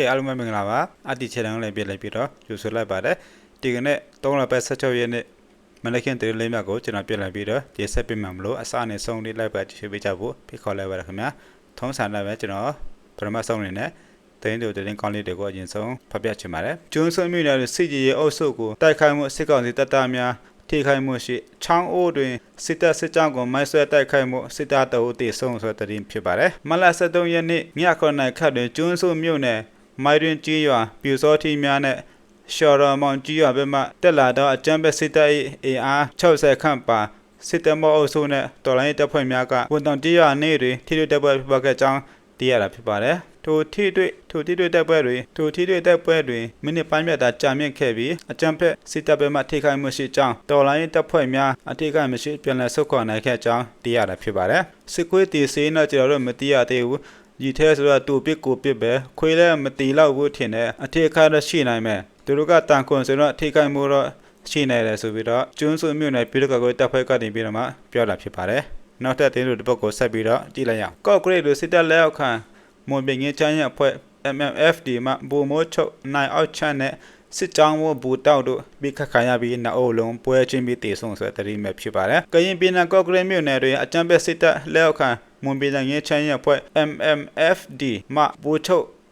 အားလုံးပဲမင်္ဂလာပါအတီချေတန်းလေးပြလိုက်ပြီးတော့ယူဆလိုက်ပါတယ်ဒီကနေ့3လပတ်16ရက်နေ့မနက်ခင်း3လမြကိုကျွန်တော်ပြလိုက်ပြီးတော့ဒီဆက်ပြမှမလို့အစနဲ့ဆုံးလေးလိုက်ပါကြည့်ပေးကြဖို့ဖိတ်ခေါ်လိုက်ပါရခင်ဗျာထုံးစံလိုက်ပဲကျွန်တော်ပထမဆုံးအနေနဲ့တင်းတို့တင်းကောင်းလေးတွေကိုအရင်ဆုံးဖတ်ပြချင်ပါတယ်ကျွန်းဆွမြို့နယ်စစ်ကြီးရဲ့အုပ်စုကိုတိုက်ခိုက်မှုစစ်ကောင်စီတပ်သားများထိခိုက်မှုရှိချောင်းအိုးတွင်စစ်တပ်စစ်ကြောင်းကိုမိုင်းဆွဲတိုက်ခိုက်မှုစစ်တပ်တအုပ်တေဆုံးဆိုတဲ့တင်ဖြစ်ပါတယ်မလ23ရက်နေ့ည9:00နာရီခန့်တွင်ကျွန်းဆွမြို့နယ်မိုင်းတွင်ကြီးရွာပြူစောထီများနဲ့ရှော်ရမောင်ကြီးရွာဘက်မှတက်လာသောအကြမ်းဖက်စစ်တပ်၏အင်အား60ခန့်ပါစစ်တပ်မောအုပ်စုနဲ့တော်လိုင်းတပ်ဖွဲ့များကဝန်တောင်ကြီးရွာနေတွင်ထိတွေ့တပ်ဖွဲ့ဖြစ်ခဲ့ကြောင်းသိရတာဖြစ်ပါတယ်ထိုထိတွေ့တပ်ပွဲတွင်မိနစ်ပိုင်းမြတ်သာကြာမြင့်ခဲ့ပြီးအကြမ်းဖက်စစ်တပ်ဘက်မှထိခိုက်မှုရှိကြောင်းတော်လိုင်းတပ်ဖွဲ့များအထိခိုက်မရှိပြန်လည်ဆုတ်ခွာနိုင်ခဲ့ကြောင်းသိရတာဖြစ်ပါတယ်စစ်ကွေးတီစေးတော့ကျွန်တော်တို့မသိရသေးဘူးဒီထဲဆိုတော့တူပစ်ကိုပစ်ပဲခွေးလည်းမတီတော့ဘူးထင်တယ်အထိခိုက်တော့ရှိနိုင်မယ်သူတို့ကတန်ခွန်ဆိုတော့ထိခိုက်မှုတော့ရှိနေတယ်ဆိုပြီးတော့ကျွန်းစုမြို့နယ်ပြည်တော်ကိုတပ်ဖွဲ့ကနေပြီးတော့မှပြောတာဖြစ်ပါတယ်နောက်ထပ်တင်းတို့ဒီဘက်ကိုဆက်ပြီးတော့ကြည့်လိုက်ရအောင်ကော့ဂရိတ်လိုစစ်တပ်လက်အောက်ခံမွန်ပင်ငင်းချမ်းရအဖွဲ့ MMFD မှဘူမိုးချုပ်နိုင်အောက်ချမ်းနဲ့စစ်ကြောင်းဝဘူတောက်တို့ပြီးခတ်ခံရပြီးနှအုပ်လုံးပွဲချင်းပြီးတေဆုံးဆိုတဲ့တရီမဲ့ဖြစ်ပါတယ်ကရင်ပြည်နယ်ကော့ဂရိတ်မြို့နယ်တွင်အကြမ်းဖက်စစ်တပ်လက်အောက်ခံမွန်ပင်ငင်းချမ်းရအဖွဲ့ MMFD မှ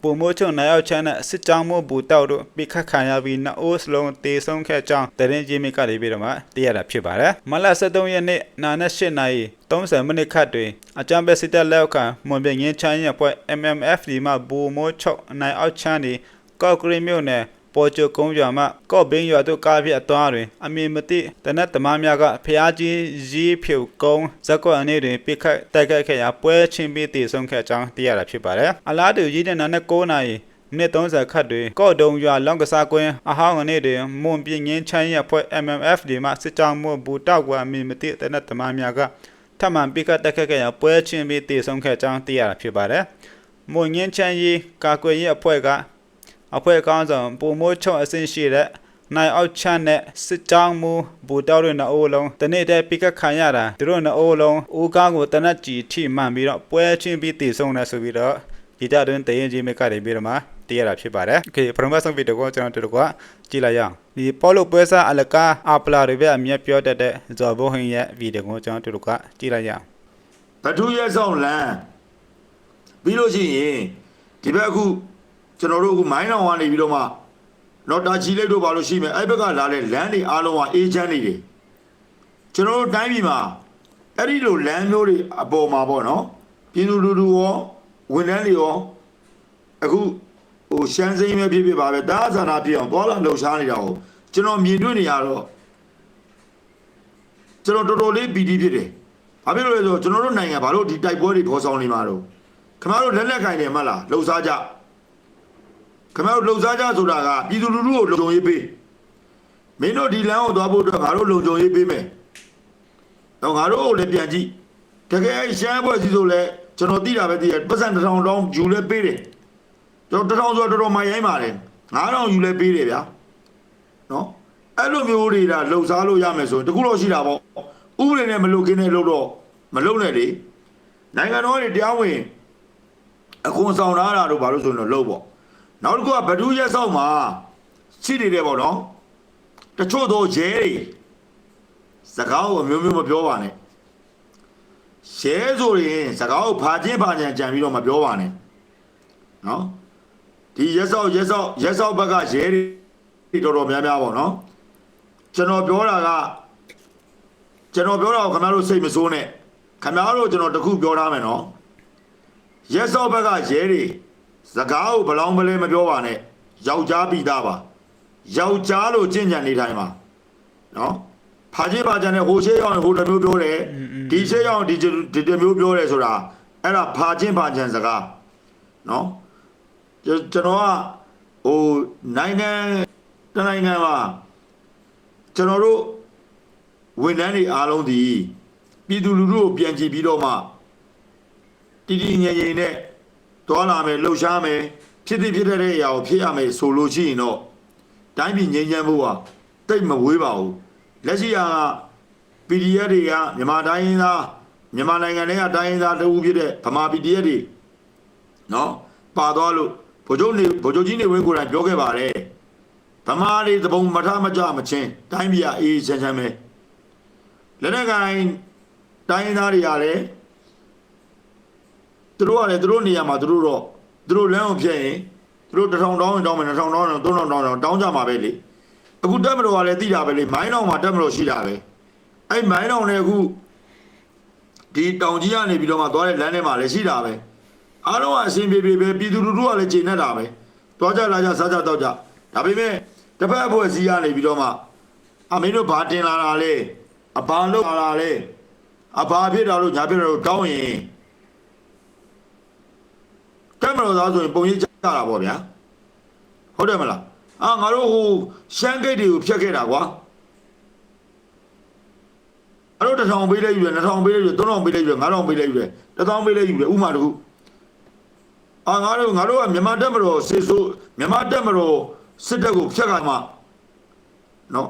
ဘူမိုးချုပ်နိုင်အောက်ချမ်းနဲ့စစ်ကြောင်းဝဘူတောက်တို့ပြီးခတ်ခံရပြီးနှအုပ်လုံးတေဆုံးခဲ့ကြောင်းတရင်ကြီးမိကလေးပြီးတော့မှသိရတာဖြစ်ပါတယ်မလ23ရက်နေ့နာနဲ့8နာရီ30မိနစ်ခန့်တွင်အကြမ်းဖက်စစ်တပ်လက်အောက်ခံမွန်ပင်ငင်းချမ်းရအဖွဲ့ MMFD မှဘူမိုးချုပ်နိုင်အောက်ချမ်းသည်ကော့ဂရိတ်မြို့နယ်ပေါ်ကျော်ကုန်းရွာမှကော့ဘင်းရွာတို့ကားပြအသွားတွင်အမည်မသိတနက်သမားများကဖျားကြီးရီးဖြူကုန်းဇက်ကွက်အနေတွင်ပြစ်ခတ်တိုက်ခိုက်ခဲ့ရာပွဲချင်းပြီးတည်ဆုံးခဲ့ကြောင်းသိရတာဖြစ်ပါတယ်အလားတူရည်တဲ့နာနဲ့9နာရီမိနစ်30ခန့်တွင်ကော့တုံရွာလောင်းကစားကွင်းအဟောင်းအနေတွင်မွန်ပြင်းငင်းချမ်းရဖွဲ့ MMFD မှစစ်ကြောင်းမှုဘူတောက်ကအမည်မသိတနက်သမားများကထမှန်ပြစ်ခတ်တိုက်ခိုက်ခဲ့ရာပွဲချင်းပြီးတည်ဆုံးခဲ့ကြောင်းသိရတာဖြစ်ပါတယ်မွန်ငင်းချမ်းရီကာကွယ်ရေးအဖွဲ့ကအဖွဲ့ကောင်းဆောင်ပုံမိုးချုံအစင်းရှိတဲ့နိုင်အောက်ချမ်းနဲ့စစ်ကြောင်းမူဘူတောက်တဲ့နှအိုးလုံးတနေ့တည်းပိကတ်ခံရတာသူတို့နှအိုးလုံးဦးကားကိုတနက်ကြီးထိမှန်ပြီးတော့ပွဲချင်းပြီးတည်ဆုံးတယ်ဆိုပြီးတော့ဒီတအတွင်းတရင်ကြီးမိကတွေပြီးတော့မှတည်ရတာဖြစ်ပါတယ်โอเคပထမဆုံးဗီဒီယိုကိုကျွန်တော်တို့ကကြည့်လိုက်ရအောင်ဒီပေါ်လို့ပွဲစားအလကားအပလာတွေပဲအမြတ်ပြောတတ်တဲ့ဇော်ဘိုးဟင်းရဲ့ဗီဒီယိုကိုကျွန်တော်တို့ကကြည့်လိုက်ရအောင်ဘထူးရဲဆောင်လမ်းပြီးလို့ရှိရင်ဒီဘက်အခုကျွန်တော်တို့ကမိုင်းတော်ကနေပြီးတော့မှတော့တာချီလိုက်တို့ဘာလို့ရှိမယ်အဲ့ဘက်ကလာတဲ့လမ်းတွေအားလုံးကအေးချမ်းနေတယ်ကျွန်တော်တို့တိုင်းပြည်မှာအဲ့ဒီလိုလမ်းမျိုးတွေအပေါ်မှာပေါ့နော်ပြည်သူလူထုရောဝန်ထမ်းတွေရောအခုဟိုရှမ်းစိမ်းပဲဖြစ်ပါပဲတားဆန္ဒဖြစ်အောင်သွားလာလှုပ်ရှားနေတာကိုကျွန်တော်မြင်တွေ့နေရတော့ကျွန်တော်တော်တော်လေးပီတိဖြစ်တယ်ဘာဖြစ်လို့လဲဆိုတော့ကျွန်တော်တို့နိုင်ငံဘာလို့ဒီတိုက်ပွဲတွေပေါ်ဆောင်နေမှာတော့ခင်ဗျားတို့လက်လက်ခိုင်တယ်မလားလှုပ်ရှားကြခင်ဗျားတို့လှုပ်ရှားကြဆိုတာကပြည်သူလူထုကိုလုံခြုံရေးပေးမင်းတို့ဒီလမ်းကိုသွားဖို့အတွက်ငါတို့လုံခြုံရေးပေးမယ်တော့ငါတို့ကိုလည်းပြန်ကြည့်တကယ်ရှမ်းဘွဲ့စီဆိုလဲကျွန်တော်သိတာပဲသိတယ်ပတ်စံ1000တောင်းယူလဲပေးတယ်ကျွန်တော်1000ဆိုတော့တော်တော်မှရိုင်းပါတယ်9000ယူလဲပေးတယ်ဗျာနော်အဲ့လိုမျိုးတွေဒါလှုပ်ရှားလို့ရမယ်ဆိုရင်တခုတော့ရှိတာပေါ့ဥပဒေနဲ့မလုတ်ခင်းနဲ့လို့တော့မလုတ်နဲ့လေနိုင်ငံတော်တွေတရားဝင်အခွန်ဆောင်ထားတာတို့ဘာလို့ဆိုရင်တော့လုပ်ပေါ့နောက်တစ်ခုကဘဒူးရဲဆောင်မှာရှိနေတယ်ပေါ့နော်တချို့တော့ရဲတွေစကားကိုအမျိုးမျိုးမပြောပါနဲ့ရဲဆိုရင်စကားကိုဖာချင်းကြံပြီးတော့မပြောပါနဲ့နော်ဒီရဲဆောင်ဘက်ကရဲတွေတော်တော်များများပေါ့နော်ကျွန်တော်ပြောတာကိုခင်ဗျားတို့စိတ်မဆိုးနဲ့ခင်ဗျားတို့ကျွန်တော်တခုပြောထားမယ်နော်ရဲဆောင်ဘက်ကရဲတွေစကားကိုဘလောင်းပလဲမပြောပါနဲ့ယောက်ျားပြီးသားပါယောက်ျားလို့ကြင်ကြံနေတိုင်းပါနော်ဖာချင်းနဲ့ဟိုရှေးရောက်ဟိုတမျိုးပြောတယ်ဒီရှေးရောက်ဒီတမျိုးပြောတယ်ဆိုတာအဲ့ဒါဖာချင်းစကားနော်ကျွန်တော်ကဟိုနိုင်ငံမှာကျွန်တော်တို့ဝန်ထမ်းတွေအားလုံးဒီပြည်သူလူထုကိုပြန်ကြည့်ပြီးတော့မှတီတီငယ်ငယ်နဲ့သွားလာမယ်လှုပ်ရှားမယ်ဖြစ်တဲ့အရာကိုဖြစ်ရမယ်ဆိုလို့ရှိရင်တော့တိုင်းပြည်ငြိမ်းချမ်းဖို့ကတိတ်မဝေးပါဘူးလက်ရှိက PDF တွေကမြန်မာတိုင်းရင်းသားမြန်မာနိုင်ငံထဲကတိုင်းရင်းသားတအူးဖြစ်တဲ့ဗမာ PDF တွေနော်ပါသွားလို့ ဗိုလ်ချုပ်ကြီးနေဝင်းကိုယ်တိုင်ပြောခဲ့ပါတယ်ဗမာတွေသဘုံမထမကြမချင်းတိုင်းပြည်အေးချမ်းချမ်းပဲလက်နက်ကိုင်တိုင်းသားတွေရတယ်သူတို့နေရာမှာသူတို့လမ်းအောင်ဖြတ်ရင်သူတို့1000တောင်းရင်တောင်းမယ်2000တောင်းရင်3000တောင်းရင်တောင်းကြမှာပဲလေအခုတက်မတော်ကလည်းသိတာပဲလေမိုင်းတော်မှာတက်မတော်ရှိတာပဲအဲ့မိုင်းတော်နဲ့အခုဒီတောင်ကြီးကနေပြီးတော့မှသွားတဲ့လမ်းထဲမှာလည်းရှိတာပဲအားလုံးကအစဉ်ပြေပြေပဲပြည်သူလူထုကလည်းချိန်နေတာပဲသွားကြလာကြစားကြတော့ကြဒါပေမဲ့တစ်ဖက်အဖွဲ့အစည်းကနေပြီးတော့မှအမင်းတို့ဘာတင်လာတာလဲအဘာလို့လာတာလဲအဘာဖြစ်တာလို့ညာဖြစ်တာလို့တောင်းရင်တက်မလို့သားဆိုရင်ပုံရိပ်ကြတာပေါ့ဗျာဟုတ်တယ်မလားငါတို့ဟိုရှမ်းဂိတ်တွေကိုဖျက်ခဲ့တာကွာအဲ့တော့1000ပေးလိုက်ယူတယ်2000ပေးလိုက်ယူတယ်3000ပေးလိုက်ယူတယ်9000ပေးလိုက်ယူတယ်1000ပေးလိုက်ယူတယ်ဥမာတခုငါတို့ကမြန်မာတက်မတော်စစ်ဆိုးမြန်မာတက်မတော်စစ်တပ်ကိုဖျက်ကမှနော်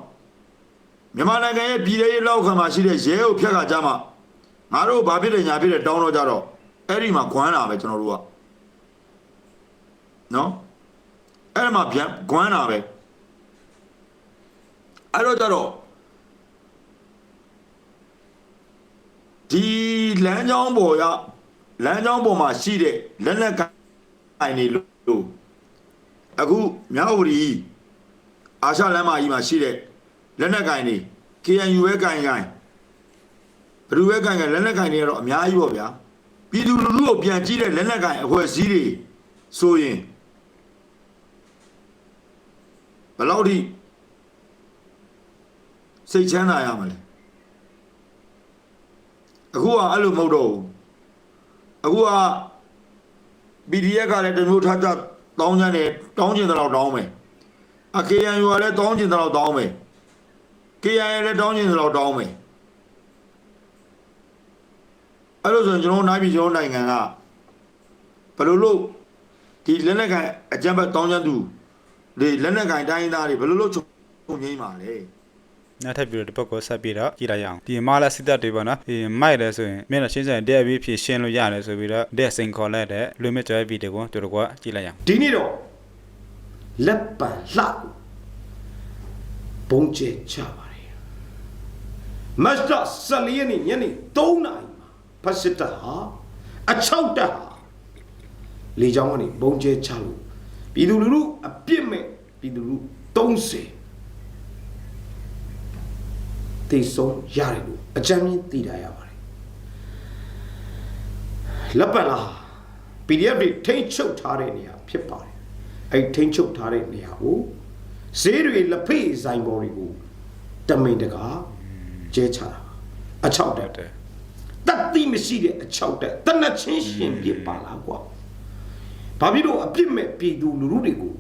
မြန်မာနိုင်ငံရဲ့ပြည်ထောင်ရေးလောက်ခံမှာရှိတဲ့ရဲကိုဖျက်ကကြမှာငါတို့ဘာဖြစ်တယ်ညာဖြစ်တယ်တောင်းတော့ကြတော့အဲ့ဒီမှာခွမ်းလာပဲကျွန်တော်တို့ကနော်အဲ့မှာပြန်ခွမ်းလာပဲအဲ့တော့ကြတော့ဒီလမ်းကြောင်းပေါ်မှာရှိတဲ့လက်နက်ကိုင်တွေလို့အခုမြောက်ဦးရီအာရှလမ်းမကြီးမှာရှိတဲ့လက်နက်ကိုင်တွေ KNU ပဲကိုင်ဘယ်သူပဲကိုင်လက်နက်ကိုင်တွေကတော့အများကြီးပေါ့ဗျာပြည်သူလူထုကိုပြန်ကြည့်တဲ့လက်နက်ကိုင်အဖွဲ့အစည်းတွေဆိုရင်ဘယ်လောက်ထိစိတ်ချမ်းသာရမလဲအခုကအဲ့လိုမဟုတ်တော့ဘူးအခုက PDF ကလည်းတမျိုးထားကြတောင်းချင်တယ်တောင်းချင်တဲ့လောက်တောင်းမယ်KNU ကလည်းတောင်းချင်တဲ့လောက်တောင်းမယ် KNU လည်းတောင်းချင်တဲ့လောက်တောင်းမယ်အဲ့လိုဆိုရင်ကျွန်တော်နိုင်ပြီကျွန်တော်နိုင်ငံကဘယ်လိုလုပ်ဒီလက်နက်ကိုင်အကြမ်းဖက်တောင်းချင်သူဒီလက်နက်ကိုင်တိုင်းသားတွေဘယ်လိုလုပ်ချုပ်ငိမ့်ပါလဲနောက်ထပ်ပြီးတော့ဒီဘက်ကိုဆက်ပြီးတော့ကြည့်လိုက်ရအောင်ဒီမာလာစစ်တပ်တွေပေါ့နော်ဒီမိုက်လဲဆိုရင်မျက်နှာရှင်းဆိုင်တဲ့ပြီးဖြစ်ရှင်းလို့ရတယ်ဆိုပြီးတော့တဲ့စိန်ခေါ်လိုက်တဲ့လူမြင့်ကျော်ရဲ့ဗီဒီယိုကိုတို့ကကြည့်လိုက်ရအောင်ဒီနေ့တော့လက်ပံလှဘုံကျဲချပါတယ်မတ်တာ14ရက်နေ့ညနေ3နာရီမှာဖက်စစ်တပ်ဟာအချောက်တပ်ဟာလေကြောင်းကနေဘုံကျဲချလို့ပြည်သူလူထုအပြစ်မဲ့ပြည်သူလူ30တေဆုံးရတယ်လို့အကြမ်းမြင်သိတာရပါတယ်လက်ပံလား PDF တွေထိန်းချုပ်ထားတဲ့နေရာဖြစ်ပါတယ်အဲ့ထိန်းချုပ်ထားတဲ့နေရာကိုဈေးတွေလက်ဖေးဆိုင်ပေါ်တွေကိုတမိန်တကာကျဲချတာအချောက်တက်တတ်သိမရှိတဲ့အချောက်တက်တနတ်ချင်းရှင်ပြပါလားကွာဘာဖြစ်လို့အပြစ်မဲ့ပြည်သူလူထုတွေကို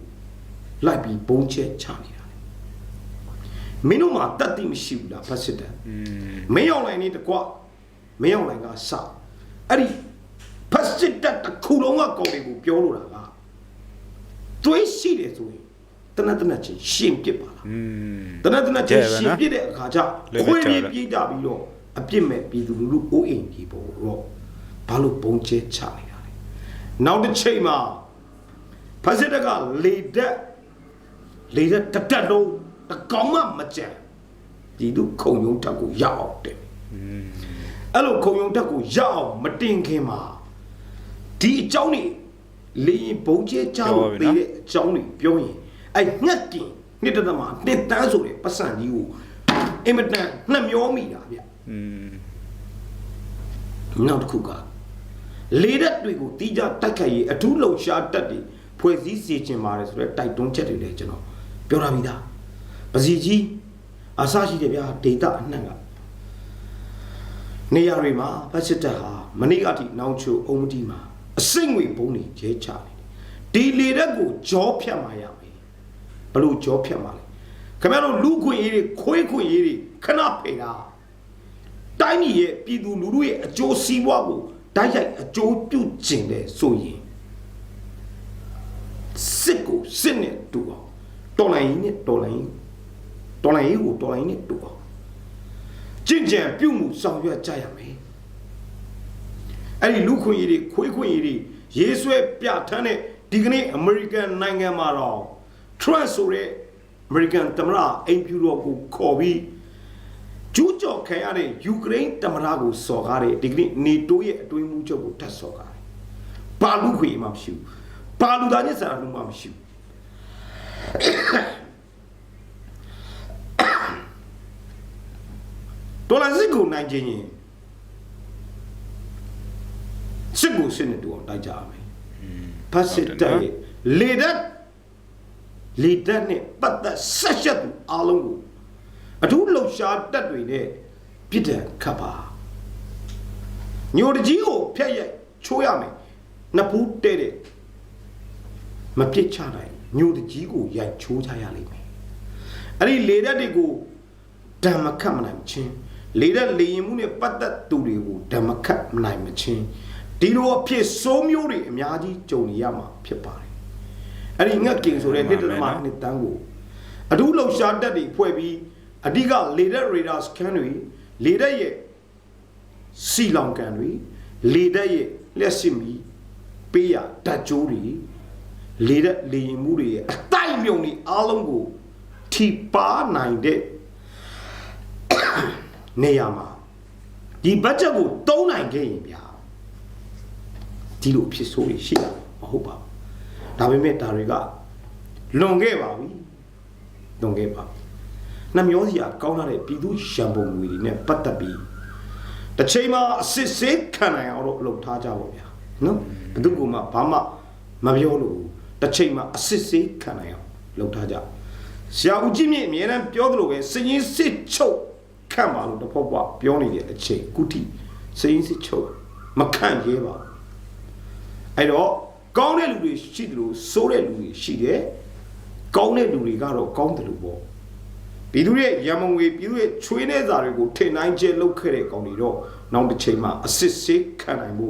လိုက်ပြီးဘုံကျဲချနေတာမင်းတို့မှာတတ်သိမရှိဘူးလားဖတ်စစ်တယ်မင်းအောင်လိုင်းနေတကွမင်းအောင်လိုင်းကစအဲ့ဒီဖတ်စစ်တဲ့တစ်ခုလုံးကကောင်တွေကိုပြောလို့တာကတွေးရှိတယ်ဆိုရင်တနတ်ချင်းရှင်းပြပါလားတနတ်ချင်းရှင်းပြတဲ့အခါကျခွေးပြီးပြေးကြပြီးတော့အပြစ်မဲ့ပြည်သူလူထုအိုးအိမ်ကြီးပေါ်တော့ဘာလို့ဘုံကျဲချနေတာလဲနောက်တစ်ချိန်မှာဖတ်စစ်တဲ့ကလေတက်တက်လုံးတကောင်မှမကြံဒီတို့ခုံယုံတက်ကိုရအောင်တယ်အဲ့လိုခုံယုံတက်ကိုရအောင်မတင်ခင်မှာဒီအကြောင်းနေလေဘုံကျဲချလို့ပေးတဲ့အကြောင်းတွေပြောရင်အဲ့ငှက်ကင်နှစ်တသမနှစ်တန်းဆိုတဲ့ပတ်စံကြီးကိုအင်မတန်နှမျောမိတာဗျနောက်တစ်ခုကလေတက်တွေကိုတီးကြတိုက်ခိုက်ရေးအထူးလုံရှားတက်တွေဖွဲ့စည်းစေချင်ပါတယ်ဆိုတော့တိုက်တွန်းချက်တွေလည်းကျွန်တော်ပြောထားပြီးသားပစီကြီးအဆရှိတယ်ဗျာဒေတာအနှံ့ကနေရာတွေမှာဖက်စစ်တပ်ဟာမနေ့ကထိနောင်ချိုအုံးတီမှာအစိမ့်ငွေဘုံတွေကျဲချနေတယ်ဒီလေတက်ကိုကြောဖြတ်มาရမယ်ဘလို့ကြောဖြတ်มาလဲခင်ဗျားတို့လူခွင့်ရေးတွေခွေးခွင့်ရေးတွေခဏဖေတာတိုင်းပြည်ရဲ့ပြည်သူလူထုရဲ့အကျိုးစီးပွားကိုတိုက်ရိုက်အကျိုးပြုကျင်တယ်ဆိုရင်စစ်ကိုစစ်နဲ့တူအောင်တော်လိုင်းနဲ့တော်လိုင်းကိုတော်လိုင်းနဲ့တူအောင်ကြင်ကြံပြုမှုဆောင်ရွက်ကြရမယ်အဲ့ဒီလူခွင့်ရေးတွေခွေးခွင့်ရေးတွေရေးဆွဲပြဋ္ဌာန်းတဲ့ ဒီကနေ့အမေရိကန်နိုင်ငံမှာတော့ Trump ဆိုတဲ့အမေရိကန်သမ္မတအိမ်ဖြူတော်ကိုခေါ်ပြီးကျူးကျော်ခံရတဲ့ယူကရိန်းသမ္မတကိုစော်ကားတဲ့ဒီကနေ့ NATO ရဲ့အတွင်းမှုချုပ်ကိုထပ်စော်ကားတယ်။ဘာလူခွေမှမရှိဘူး။ဘာလူသားညစ်စာလူမှမရှိဘူး။ဒေါ်လာစစ်ကိုနိုင်ခြင်းရင်စစ်ကိုစစ်နေတူအောင်တိုက်ကြရမယ်။ဖတ်စစ်တဲ့လေတပ်နဲ့ပတ်သက်ဆက်ချက်သူအားလုံးကိုအထူးလှုပ်ရှားတက်တွေနဲ့ပြစ်ဒဏ်ခတ်ပါညိုတကြီးကိုဖျက်ရိုက်ချိုးရမယ်နှစ်ဖူးတဲ့မပြစ်ချနိုင်ညိုတကြီးကိုရိုက်ချိုးချရလိမ့်မယ်အဲ့ဒီလေတပ်တွေကိုဓမ္မခတ်မနိုင်ချင်းလေတပ်လေရင်မှုနဲ့ပတ်သက်သူတွေကိုဓမ္မခတ်မနိုင်မချင်းဒီလိုအဖြစ်စိုးမျိုးတွေအများကြီးကြုံနေရမှာဖြစ်ပါတယ်အဲ့ဒီငက်ကင်ဆိုတဲ့တစ်တမနှစ်တန်းကိုအထူးလှုပ်ရှားတက်တွေဖွဲ့ပြီးအဓိကလေတပ်ရေဒါစကန်တွေလေတပ်ရဲ့စီလောင်ကန်တွေလေတပ်ရဲ့လက်စစ်မီပေးရဓာတ်ကြိုးတွေလေတပ်လေရင်မှုတွေရဲ့အတိုက်မြုံတွေအားလုံးကိုထိပါနိုင်တဲ့နေရာမှာဒီဘတ်ဂျက်ကိုတုံးနိုင်ခဲ့ရင်ဗျာဒီလိုဖြစ်ဆိုးတွေရှိတာမဟုတ်ပါဘူးဒါပေမဲ့ဒါတွေကလွန်ခဲ့ပါပြီလွန်ခဲ့ပါနှမျောစရာကောင်းတဲ့ပြည်သူရန်ပုံငွေတွေနဲ့ပတ်သက်ပြီးတစ်ချိန်မှာအစစ်ဆေးခံနိုင်အောင်လို့လုပ်ထားကြပါဗျာနော်ဘယ်သူကမှဘာမှမပြောလို့တစ်ချိန်မှာအစစ်ဆေးခံနိုင်အောင်လုပ်ထားကြဆရာဦးကြီးမြင့်အများနဲ့ပြောသလိုပဲစည်ရင်းစစ်ချုပ်ခံပါလို့တဖို့ပြောနေတဲ့အချိန်ကုတီစည်ရင်းစစ်ချုပ်မခံရဲပါဘူးအဲ့တော့ကောင်းတဲ့လူတွေရှိတယ်လို့ဆိုးတဲ့လူတွေရှိတယ်ကောင်းတဲ့လူတွေကတော့ကောင်းတယ်လို့ပေါ့ပြည်သူရဲ့ရမုံငွေပြည်သူရဲ့ချွေးနေစာတွေကိုထင်နိုင်ကျလုပ်ခဲ့တဲ့ကောင်တွေတော့နောက်တစ်ချိန်မှာအစစ်ဆေးခံနိုင်မှု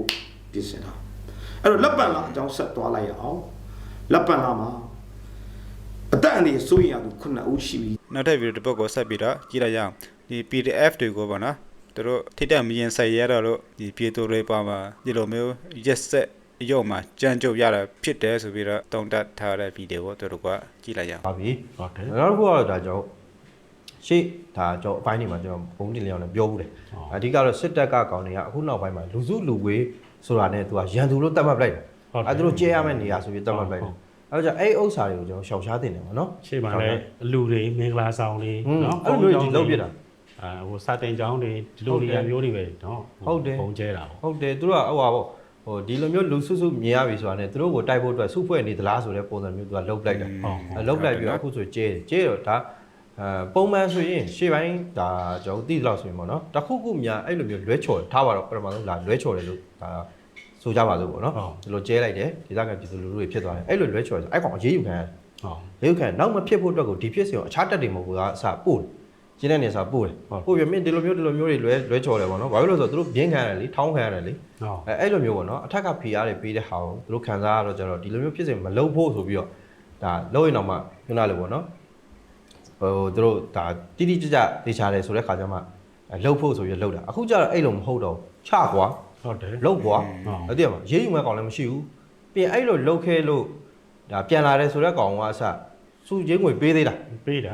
ပြင်ဆင်တာအဲ့တော့လက်ပံလာအကြောင်းဆက်သွားလိုက်ရအောင်လက်ပံလာမှာအသက်အန္တရာယ်စိုးရိမ်ရသူ9ဦးရှိပြီနောက်ထပ်ဗီဒီယိုတစ်ပုဒ်ကိုဆက်ပြီးတော့ကြည့်လိုက်ရအောင်ဒီ PDF တွေကိုပေါ့နော်သူတို့ထိတက်မရင်ဆိုင်ရတော့လို့ဒီပြည်သူတွေပါမှာဒီလိုမျိုးရက်ဆက်ရုပ်မှာကြမ်းကြုတ်ရတာဖြစ်တယ်ဆိုပြီးတော့တုံ့တက်ထားတဲ့ဗီဒီယိုကိုသူတို့ကကြည့်လိုက်ရအောင်ပါပြီဟုတ်တယ်နောက်တစ်ခုကတော့ဒါကြောင့်ရှေ့ဒါကြောင့်အပိုင်းတွေမှာကျွန်တော်ဘုံတင်လျောင်းနဲ့ပြောဘူးတယ်အဓိကတော့စစ်တပ်ကကောင်တွေကအခုနောက်ပိုင်းမှာလူစုလူဝေးဆိုတာနဲ့သူကရန်သူလို့တတ်မှတ်လိုက်တယ်အဲသူတို့ကျဲရမယ့်နေရာဆိုပြီးတတ်မှတ်လိုက်တယ်အဲကြောင့်အဲ့ဥစ္စာတွေကိုကျွန်တော်ရှောင်ရှားတင်တယ်ပေါ့နော်ရှေ့မှာလည်းလူတွေမင်္ဂလာဆောင်တွေနော်အဲ့လိုကြီးလုပ်ပြတာဟိုစာတင်ကျောင်းတွေဒီလိုနေရာမျိုးတွေပဲနော်ဟုတ်တယ်ပုံကျဲတာဟုတ်တယ်သူတို့ကဟိုပါပေါ့ဟိုဒီလိုမျိုးလူစုစုမြင်ရပြီဆိုတာနဲ့သူတို့ကိုတိုက်ဖို့အတွက်စုဖွဲ့နေသလားဆိုတဲ့ပုံစံမျိုးသူကလုတ်လိုက်တယ်လုတ်လိုက်ပြီးတော့အခုဆိုကျဲတော့ဒါပုံမှန်ဆိုရင်ရှေ့ပိုင်းဒါကျွန်တော်သိသလောက်ဆိုရင်ပေါ့နော်တခုခုများအဲ့လိုမျိုးလွဲချော်ထားပါတော့ပထမဆုံးလာလွဲချော်တယ်လို့ဒါဆိုကြပါစို့ပေါ့နော်ဒီလိုကျဲလိုက်တယ်ဒေသခံပြည်သူလူထုတွေဖြစ်သွားတယ်အဲ့လိုလွဲချော်ဆိုအဲ့ကောင်အရေးယူခံရတယ်ရေးယူခံနောက်မဖြစ်ဖို့အတွက်ကိုဒီဖြစ်စဉ်ကိုအခြားတက်တယ်မဟုတ်ဘူးကအစပို့ကျင်းတဲ့နေစာပို့တယ်ပို့ပြမြင့်ဒီလိုမျိုးတွေလွဲချော်တယ်ပေါ့နော်ဘာဖြစ်လို့လဲဆိုတော့သူတို့ဘင်းခံရတယ်လေထောင်းခံရတယ်လေအဲ့လိုမျိုးပေါ့နော်အထက်ကဖီအားတွေပေးတဲ့ဟာကိုသူတို့ခံစားရတော့ကျတော့ဒီလိုမျိုးဖြစ်စဉ်မလုပ်ဖို့ဆိုပြီးတော့ဒါလုပ်ရင်တော့မှခုနလိုပေါ့နော်ဟိုသူတို့ဒါတိတိကျကျသေချာတယ်ဆိုတဲ့ခါကျမှလှုပ်ဖို့ဆိုပြီးလှုပ်တာအခုကျတော့အဲ့လိုမဟုတ်တော့ချကွာဟုတ်တယ်လှုပ်ကွာအဲ့ဒီမှာရေးယူမဲ့ကောင်လည်းမရှိဘူးပြင်အဲ့လိုလှုပ်ခဲလို့ဒါပြန်လာတယ်ဆိုတဲ့ကောင်ကအစစုချင်းငွေပေးသေးတာပေးတာ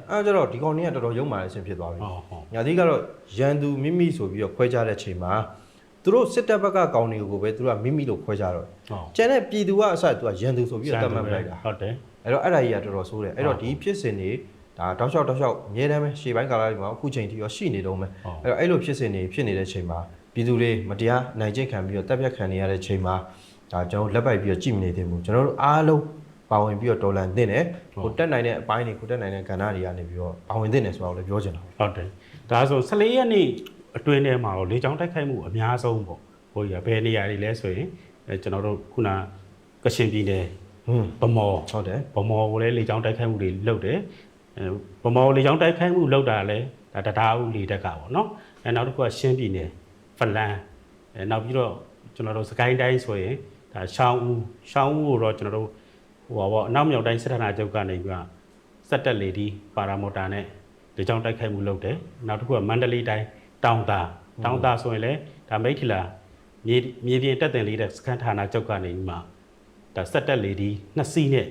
အဲ့ကျတော့ဒီကောင်ကြီးကတော်တော်ရုံမာတဲ့အဆင့်ဖြစ်သွားပြီညာသီးကတော့ရန်သူမိမိဆိုပြီးတော့ခွဲခြားတဲ့ချိန်မှာသူတို့စစ်တပ်ဘက်ကကောင်တွေကိုပဲသူတို့ကမိမိလို့ခွဲခြားတော့ကျန်တဲ့ပြည်သူကအစသူကရန်သူဆိုပြီးတော့တတ်မှတ်လိုက်တာဟုတ်တယ်အဲ့တော့အဲ့ဒါကြီးကတော်တော်ဆိုးတယ်အဲ့တော့ဒီဖြစ်စဉ်တွေဒါတောက်လျှောက်အမြဲတမ်းပဲရှေ့ပိုင်းကာလတွေမှာအခုချိန်ထိရောရှိနေတော့မယ်အဲ့လိုဖြစ်စဉ်တွေဖြစ်နေတဲ့ချိန်မှာပြည်သူတွေမတရားနိုင်ကျင့်ခံပြီးတော့တပ်ဖြတ်ခံနေရတဲ့ချိန်မှာဒါကျွန်တော်လက်ပိုက်ပြီးတော့ကြည့်မနေသင့်ဘူးကျွန်တော်တို့အားလုံးပါဝင်ပြီးတော့တော်လန်သင့်တယ်ကိုတက်နိုင်တဲ့အပိုင်းတွေကိုတက်နိုင်တဲ့ကဏ္ဍတွေကနေပြီးတော့ပါဝင်သင့်တယ်ဆိုတော့လည်းပြောချင်တာဟုတ်တယ်ဒါဆို14ရက်နေ့အတွင်းထဲမှာတော့လေကြောင်းတိုက်ခိုက်မှုအများဆုံးပေါ့ဟိုဘယ်နေရာတွေလဲဆိုရင်ကျွန်တော်တို့ခုနကချင်ပြည်နယ်ဗမော်ဟုတ်တယ်ဗမော်ကိုလည်းလေကြောင်းတိုက်ခိုက်မှုတွေလုပ်တယ်ဗမော်လေကြောင်းတိုက်ခိုက်မှုလုပ်တာလည်းဒါတရားဥလေတက်ကပေါ့နော်နောက်တစ်ခုကရှမ်းပြည်နယ်ဖလန်းနောက်ပြီးတော့ကျွန်တော်တို့စကိုင်းတိုင်းဆိုရင်ဒါရှောင်းဦးကိုတော့ကျွန်တော်တို့ဟိုပါပေါ့အနောက်မြောက်တိုင်းစစ်ဌာနချုပ်ကနေပြီးတော့စက်တက်လေဒီပါရာမော်တာနဲ့လေကြောင်းတိုက်ခိုက်မှုလုပ်တယ်နောက်တစ်ခုကမန္တလေးတိုင်းတောင်တာဆိုရင်လည်းဒါမိတ်ထီလာမြေပြင်တက်တင်လေးတဲ့စကန်ဌာနချုပ်ကနေပြီးမှ ဒါစက်တက်လေဒီ2စီးနဲ့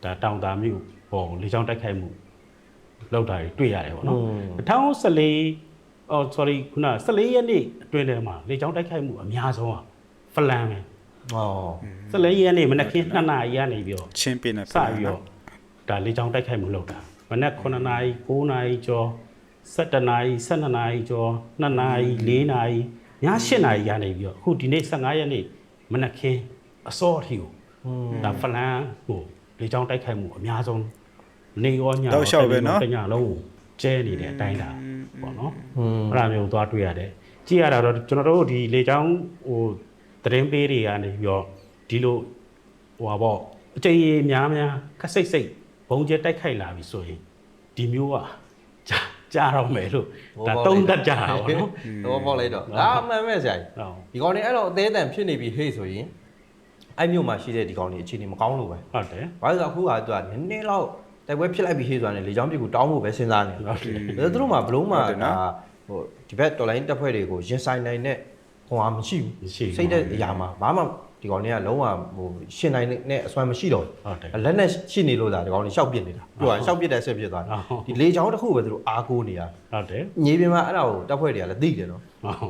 ဒါတောင်တာမြို့ပေါ်လေကြောင်းတိုက်ခိုက်မှုလောက်တာတွေ့ရတယ်ပေါ့နော်2014အော် sorry ခုန14ရက်နေ့အတွင်းထဲမှာလေကြောင်းတိုက်ခိုက်မှုအများဆုံးอ่ะဖလန်ပဲ ဟော 14ရက်နေ့မနက်ခင်း2နာရီကနေပြီးတော့ ချင်းပြနေ စပြီးတော့ဒါလေကြောင်းတိုက်ခိုက်မှုလုပ်တာမနက်9နာရီ9နာရီကျော်17နာရီ12နာရီကျော်2နာရီ4နာရီည8နာရီကနေပြီးတော့အခုဒီနေ့15ရက်နေ့မနက်ခင်းအစောအထိကိုဒါဖလန်ကိုလေကြောင်းတိုက်ခိုက်မှုအများဆုံးနေရောညရောတညလုံးကိုကျဲနေတဲ့အတိုင်းတာပေါ့နော်အဲ့ဒါမျိုးသွားတွေ့ရတယ်ကြည့်ရတာတော့ကျွန်တော်တို့ဒီလေကြောင်းဟိုသတင်းပေးတွေကနေပြီးတော့ဒီလိုဟိုပါပေါ့အကြိမ်ရေများခက်စိတ်ဘုံကျဲတိုက်ခိုက်လာပြီဆိုရင်ဒီမျိုးကကြားတော့မယ်လို့ဒါတုံးတတ်ကြတာပေါ့နော် တော့ပေါ့လိုက်တော့ဒါအမှန်ပဲဆရာကြီးဒီကောင်တွေအဲ့တော့အသေးအတန်ဖြစ်နေပြီဟေ့ဆိုရင်အဲ့မျိုးမှာရှိတဲ့ဒီကောင်တွေအခြေအနေမကောင်းလို့ပဲ ဟုတ်တယ် ဘာလို့လဲအခုကသူကနည်းနည်းလောက်တိုက်ပွဲဖြစ်လိုက်ပြီဟေ့ဆိုတာနဲ့လေကြောင်းပြကိုတောင်းဖို့ပဲစဉ်းစားနေတယ်သူတို့မှဘလုံးမှဒါဟိုဒီဘက်တော်လိုင်းတပ်ဖွဲ့တွေကိုရင်ဆိုင်နိုင်တဲ့ဟိုဟာမရှိဘူးစိတ်တဲ့အရာမှာဘာမှဒီကောင်တွေကလုံးဝဟိုရှင်နိုင်တဲ့အစွမ်းမရှိတော့ဘူးလက်နဲ့ရှိနေလို့ဒါဒီကောင်တွေရှောက်ပစ်နေတာသူကရှောက်ပစ်တဲ့ဆက်ဖြစ်သွားတယ်ဒီလေချောင်းတစ်ခုပဲသူတို့အားကိုးနေရ ဟုတ်တယ် ညီပြင်မှာအဲ့ဒါကိုတပ်ဖွဲ့တွေကလည်းသိတယ်နော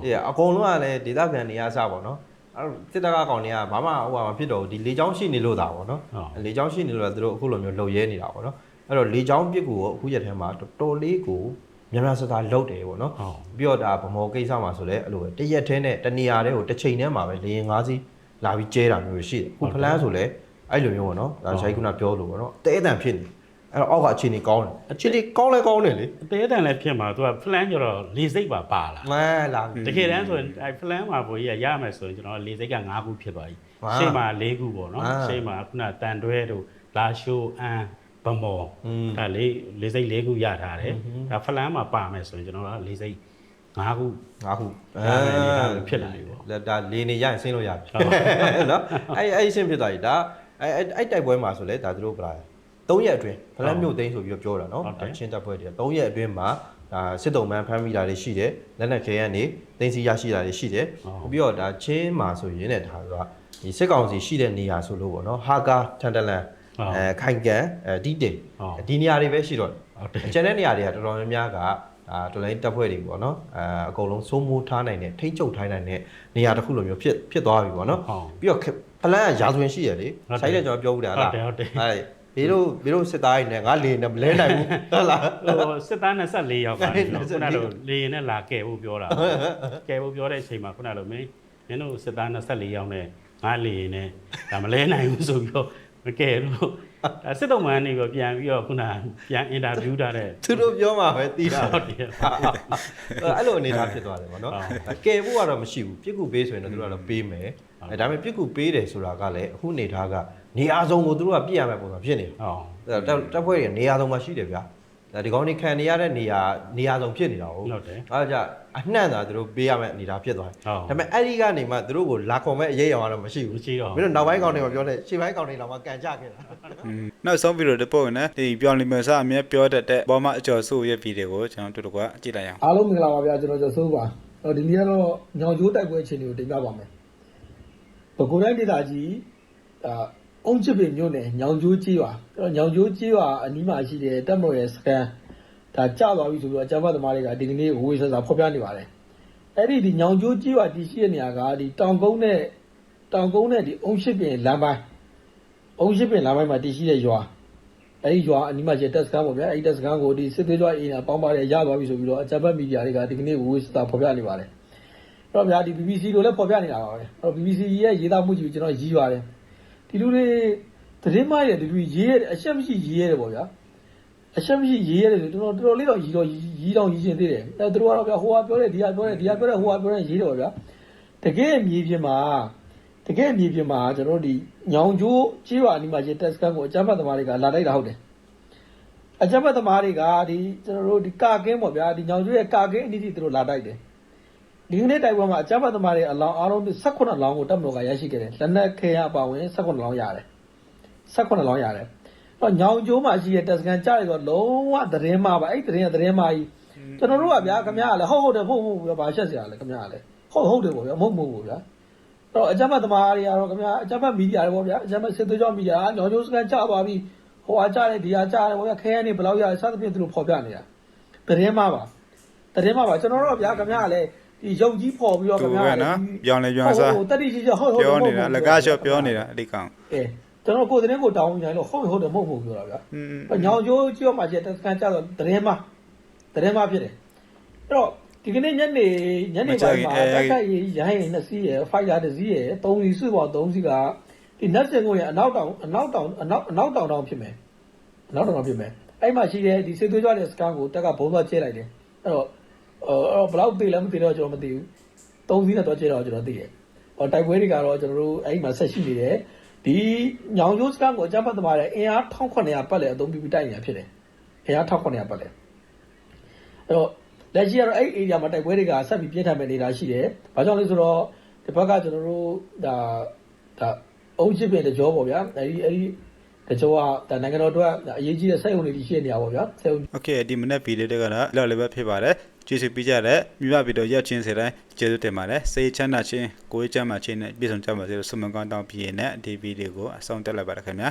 ်အေးအကုန်လုံးကလည်းဒေသခံတွေကစပါတော့အဲ့စစ်တပ်ကကောင်တွေကဘာမှဟိုဟာမဖြစ်တော့ဘူးဒီလေချောင်းရှိနေလို့ဒါပေါ့နော်လေချောင်းရှိနေလို့သူတို့အခုလိုမျိုးလှုပ်ရဲနေတာပေါ့နော်အဲ့တော့လေချောင်းပစ်ကိုအခုရက်ထဲမှာတော်လေးကိုများစသားလုတ်တယ်ပေါ့နော်ပြီးတော့ဒါဗမော်ကိစ္စမှာဆိုလဲအဲ့လိုပဲတရက်ထဲနဲ့တနေရာတွေကိုတစ်ချိန်ထဲမှာပဲလေရင်၅စီးလာပြီးကျဲတာမျိုးရှိတယ်အခုဖလန်းဆိုလဲအဲ့လိုမျိုးပေါ့နော်ဒါရှိုင်းခုနပြောလို့ပေါ့နော်တဲအတန်ဖြစ်နေအဲ့တော့အောက်ကအခြေအနေကောင်းတယ်အခြေအနေကောင်းလဲကောင်းတယ်လေ အသေးအတန်လည်းဖြစ်မှာသူကဖလန်ကျတော့လေစိတ်ပါလာ မှန်လား တကယ်တမ်းဆိုရင်အဲဖလန်မှာဘိုးကြီးရမယ်ဆိုရင်ကျွန်တော်လေစိတ်က9ခုဖြစ်သွားပြီရှေ့မှာ4ခုပေါ့နော်ရှေ့မှာခုနတန်တွဲတို့လာရှိုးအန်ဗမော်ဒါလေစိတ်4ခုရထားတယ်ဒါဖလန်မှာပါမယ်ဆိုရင်ကျွန်တော်ကလေစိတ်5ခုဖြစ်လာပြီပေါ့ လက်ဒါလေနေရရင်ဆင်းလို့ရပြီနော်အဲ့ရှင်းဖြစ်သွားပြီဒါအဲ့တိုက်ပွဲမှာဆိုလဲဒါသူတို့ဗလား3ရက်အတွင်းဖလန်းမြို့သိန်းဆိုပြီးတော့ပြောတာနော်ချင်းတပ်ဖွဲ့တွေ3ရက်အတွင်းမှာဒါစစ်တုံးမှန်းဖမ်းမိတာတွေရှိတယ်လက်နက်ခဲကနေသိန်းစီရရှိတာတွေရှိတယ်ပြီးတော့ဒါချင်းမှာဆိုရင်လည်းဒါကဒီစစ်ကောင်စီရှိတဲ့နေရာဆိုလို့ပေါ့နော်ဟာကာထန်တလန်ခိုင်ကန်တီးတင်ဒီနေရာတွေပဲရှိတော့ကျန်တဲ့နေရာတွေကတော်တော်များများကဒါတော်လိုင်းတပ်ဖွဲ့တွေပေါ့နော်အကုန်လုံးစိုးမိုးထားနိုင်တဲ့ထိန်းချုပ်ထားနိုင်တဲ့နေရာတစ်ခုလိုမျိုးဖြစ်သွားပြီပေါ့နော်ပြီးတော့ဖလန်းကရာဇဝင်ရှိရလေဆိုင်တဲ့ကျွန်တော်ပြောဦးတယ်ဟာလားအဲ့ဘေးတို့စစ်သားတွေနဲ့ငါလေနဲ့မလဲနိုင်ဘူးဟုတ်လားဟိုစစ်သား24ယောက်ပါတယ်နော်ခုနကလေရင်နဲ့လာကဲဖို့ပြောတာကဲဖို့ပြောတဲ့အချိန်မှာခုနကမင်းတို့စစ်သား24ယောက်နဲ့ငါလေရင်နဲ့ဒါမလဲနိုင်ဘူးဆိုပြီးတော့မကဲလို့စစ်တုံးမှန်းနေပြီးပြန်ပြီးတော့ခုနပြန်အင်တာဗျူးထားတဲ့ သူတို့ပြောမှာပဲတီးတာ ဟုတ်တယ် အဲ့လိုအနေထားဖြစ်သွားတယ်ဗောနော်ကဲဖို့ကတော့မရှိဘူးပြစ်ကူပေးဆိုရင်တော့သူတို့ကတော့ပေးမယ်ဒါပေမဲ့ပြစ်ကူပေးတယ်ဆိုတာကလည်းအခုအနေထားကနေအားဆုံးကိုသူတို့ကပြစ်ရမယ့်ပုံစံဖြစ်နေတယ်တပ်ဖွဲ့တွေနေရာဆုံးမှာရှိတယ်ဗျာဒီကောင်းနေခံနေရတဲ့နေရာဆုံးဖြစ်နေတာဟုတ်ဟုတ်တယ်အဲ့ဒါအနှံ့သာသူတို့ပေးရမယ့်အနေထားဖြစ်သွားတယ်ဒါပေမဲ့အဲ့ဒီကနေမှသူတို့ကိုလာခေါ်မဲ့အရေးရောင်ကတော့မရှိဘူးမင်းတို့နောက်ပိုင်းကောင်တွေမှာပြောတဲ့ရှေ့ပိုင်းကောင်တွေတော့မှကန်ကြခဲ့တာနောက်ဆုံးဗီဒီယိုတစ်ပုတ်နဲ့ဒီပြောင်းလိမ္မာစာအမြဲပြောတတ်တဲ့ဘောမအကျော်စုရဲ့ဗီဒီယိုကိုကျွန်တော်တို့ကကြည့်လိုက်အောင်အားလုံးမင်္ဂလာပါဗျာကျွန်တော်ကျော်စိုးပါဒီနေ့ကတော့ညောင်ကျိုးတိုက်ပွဲအခြေအနေကိုတင်ပြပါမယ်။ပဲခူးတိုင်းဒေသကြီးအုံးချစ်ပင်မြို့နယ်ညောင်ကျိုးကြီးရွာညောင်ကျိုးကြီးရွာအနီးမှာရှိတဲ့တပ်မတော်ရဲ့စခန်းဒါကျသွားပြီဆိုပြီးတော့အကြမ်းဖက်သမားတွေကဒီကနေ့ဝေးဆဆာဖော်ပြနေပါတယ်။အဲ့ဒီညောင်ကျိုးကြီးရွာတည်ရှိတဲ့နေရာကဒီတောင်ကုန်းနဲ့ဒီအုံးချစ်ပင်လမ်းပိုင်းမှာတည်ရှိတဲ့ရွာအဲ့ဒီရွာအနီးမှာကျတက်စခန်းပေါ့ဗျာအဲ့ဒီတက်စခန်းကိုဒီစစ်သေးကြွအေးနာပေါင်းပါတယ်ရသွားပြီဆိုပြီးတော့အကြမ်းဖက်မီဒီယာတွေကဒီကနေ့ဝေးဆဆာဖော်ပြနေပါတယ်။အဲ့တော့ဗျာဒီ BBC တို့လည်းဖော်ပြနေတာပါပဲ။အဲ့တော့ BBC ရဲ့ရေးသားမှုကြီးကိုကျွန်တော်ရည်ရွာတယ်။ဒီလူတွေသတင်းမှားရတယ်ဒီလူရေးရတယ်အချက်မရှိရေးရတယ်ပေါ့ဗျာ။အချက်မရှိရေးရတယ်ဆိုတော်တော်လေးတော့ရီချင်းသေးတယ်။အဲသူတို့ကတော့ဗျာဟိုကပြောတယ်ဒီကပြောတယ်ဟိုကပြောတယ်ရေးတယ်ပေါ့ဗျာ။တကယ်မြေပြင်မှာကျွန်တော်ဒီညောင်ကျိုးကြေးရွာအနီးမှာရေးတက်စကန်ကိုအကြမ်းဖက်သမားတွေကလာတိုက်တာဟုတ်တယ်။အကြမ်းဖက်သမားတွေကဒီကျွန်တော်တို့ဒီကာကင်းပေါ့ဗျာဒီညောင်ကျိုးရဲ့ကာကင်းအနည်းကြီးသူတို့လာတိုက်တယ်။ဒီကနေ့တိုက်ပွဲမှာအကြမ်းဖက်သမားတွေအလောင်းအားလုံး18လောင်းကိုတပ်မတော်ကရရှိခဲ့တယ်လက်နက်ခဲရအပါဝင်18လောင်းရတယ်18လောင်းရတယ်တော့ညောင်ကျိုးမှာရှိတဲ့တက်စကန်ကြားရတော့လုံးဝသတင်းမှာပါအဲ့သတင်းမှာကြီးကျွန်တော်တို့ကဗျာခင်ဗျားကလည်းဟုတ်တယ်ဖို့ဘာရှက်စရာလဲခင်ဗျားကလည်းဟုတ်တယ်ပေါ့ဗျာမဟုတ်ဘူးဗျာ တော့အကြမ်းဖက်သမားတွေကတော့ခင်ဗျာအကြမ်းဖက်မီဒီယာတွေပေါ့ဗျာအကြမ်းဖက်စစ်သွေးကြောမီဒီယာညောင်ကျိုးစကန်ချသွားပြီးဟိုအားကြတယ်ဒီအားကြတယ်ပေါ့ဗျာခဲရနေဘယ်လောက်ရစသဖြင့်သူတို့ဖော်ပြနေတာသတင်းမှာပါကျွန်တော်တို့ဗျာခင်ဗျာလည်းဒီရုပ်ကြီးဖော်ပြီးတော့ခင်ဗျာ နော်ပြောင်းလေပြောင်းစား ဟိုတက်တိရှိချဟုတ် ပြောနေတာလကားလျှော့ပြောနေတာအတိကောင် ကျွန်တော်ကိုယ်သတင်းကိုတောင်းနေလို့ဟုတ်တယ်မဟုတ်ပြောတာဗျာညောင်ကျိုးကြောမှကျတက်စကန်ချတော့သတင်းမှာဖြစ်တယ်အဲ့တော့ဒီကနေ့ညနေပိုင်းမှာတက်ခိုက်ရိုင်းနှစ်စီးရယ်ဖိုက်ယာတစ်စီးရယ်3စီးစုပေါင်း3စီးကဒီနတ်စင်ကိုရအနောက်တောင်ဖြစ်မယ်အဲ့မှာရှိတဲ့ဒီစစ်သွေးကြွတဲ့စကန်ကိုတက်ကဘုံသွားကျဲလိုက်တယ်အဲ့တော့ဘယ်လောက်သေးလဲမသိတော့ကျွန်တော်မသိဘူး3စီးနဲ့တော့ကျဲတော့ကျွန်တော်သိတယ်တိုက်ပွဲတွေကတော့ကျွန်တော်တို့အဲ့မှာဆက်ရှိနေတယ်ဒီညောင်ကျိုးစကန်ကိုအကြမ်းဖက်သမားတွေအင်အား1900ပတ်လေအသုံးပြုပြီးတိုက်နေတာဖြစ်တယ်အင်အား1900ပတ်လေအဲ့တော့လက်ရှိကတော့အဲ့ area မှာတိုက်ပွဲတွေကဆက်ပြီးပြင်းထန်မဲ့နေတာရှိတယ်။ဘာကြောင့်လဲဆိုတော့ဒီဘက်ကကျွန်တော်တို့ဒါအုံးချစ်ပင်တကြောပေါ့ဗျာ။အဲ့ဒီတကြောကဒါနိုင်ငံတော်အတွက်အရေးကြီးတဲ့စက်ရုံတွေရှိနေရပါဗျာ။စက်ရုံ Okay ဒီမနေ့ဗီဒီယိုတွေကတော့လောက်လည်းပဲဖြစ်ပါတယ်ကျေးဇူးပေးကြတဲ့မြမဗီဒီယိုရောက်ချင်းစေတိုင်းကျေးဇူးတင်ပါတယ်စေချမ်းသာချင်းကိုယ်ချမ်းသာချင်းနဲ့ပြည့်စုံကြပါစေလို့ဆုမွန်ကောင်းတောင်းပြီးရတဲ့ဒီဗီဒီယိုကိုအဆုံးသတ်လိုက်ပါရခင်ဗျာ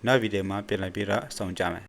နောက်ဗီဒီယိုမှာပြန်လည်ပြီးတော့ဆုံကြမယ်